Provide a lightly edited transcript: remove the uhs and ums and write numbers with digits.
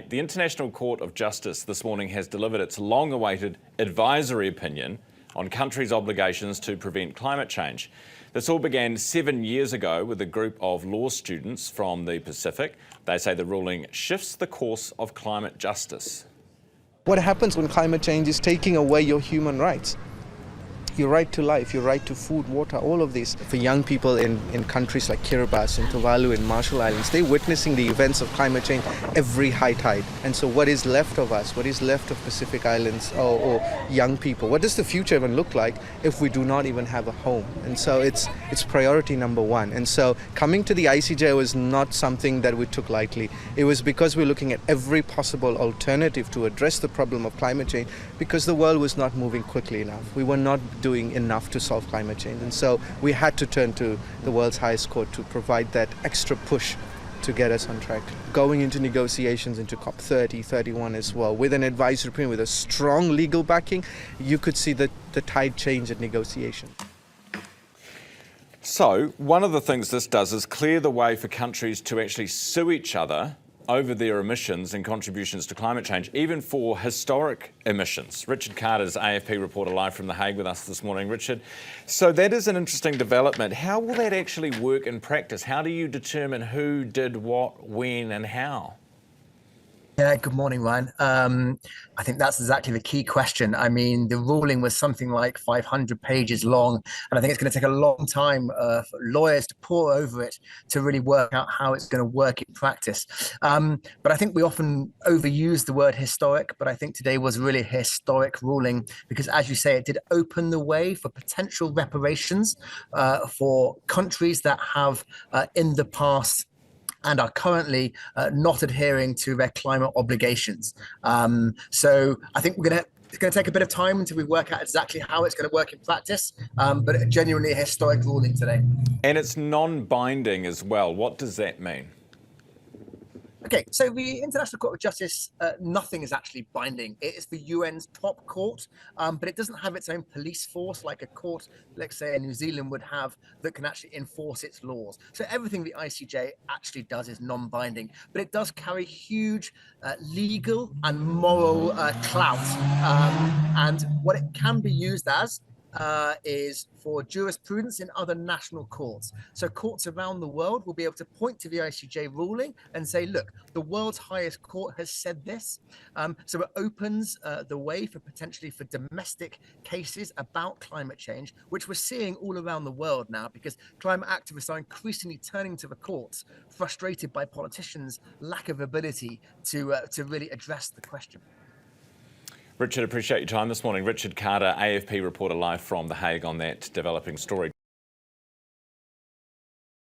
debate. The International Court of Justice this morning has delivered its long-awaited advisory opinion on countries' obligations to prevent climate change. This all began 7 years ago with a group of law students from the Pacific. They say the ruling shifts the course of climate justice. What happens when climate change is taking away your human rights? Your right to life, your right to food, water, all of these. For young people in countries like Kiribati and Tuvalu and Marshall Islands, they're witnessing the events of climate change every high tide. And so what is left of us, what is left of Pacific Islands or young people? What does the future even look like if we do not even have a home? And so it's priority number one. And so coming to the ICJ was not something that we took lightly. It was because we're looking at every possible alternative to address the problem of climate change, because the world was not moving quickly enough. We were not doing enough to solve climate change. And so we had to turn to the world's highest court to provide that extra push to get us on track. Going into negotiations into COP 30, 31 as well, with an advisory opinion, with a strong legal backing, you could see the tide change in negotiation. So, one of the things this does is clear the way for countries to actually sue each other over their emissions and contributions to climate change, even for historic emissions. Richard Carter's AFP reporter live from The Hague with us this morning. Richard, so that is an interesting development. How will that actually work in practice? How do you determine who did what, when and how? Yeah, good morning, Ryan. I think that's exactly the key question. I mean, the ruling was something like 500 pages long, and I think it's going to take a long time for lawyers to pore over it to really work out how it's going to work in practice. But I think we often overuse the word historic, but I think today was really a historic ruling because, as you say, it did open the way for potential reparations for countries that have in the past and are currently not adhering to their climate obligations. So I think it's going to take a bit of time until we work out exactly how it's going to work in practice, but genuinely a historic ruling today. And it's non-binding as well. What does that mean? Okay, so the International Court of Justice, nothing is actually binding. It is the UN's top court, but it doesn't have its own police force like a court, let's say, in New Zealand would have that can actually enforce its laws. So everything the ICJ actually does is non-binding, but it does carry huge legal and moral clout. And what it can be used as is for jurisprudence in other national courts. So courts around the world will be able to point to the ICJ ruling and say, look, the world's highest court has said this. So it opens the way for potentially for domestic cases about climate change, which we're seeing all around the world now because climate activists are increasingly turning to the courts, frustrated by politicians' lack of ability to really address the question. Richard, appreciate your time this morning. Richard Carter, AFP reporter live from The Hague on that developing story.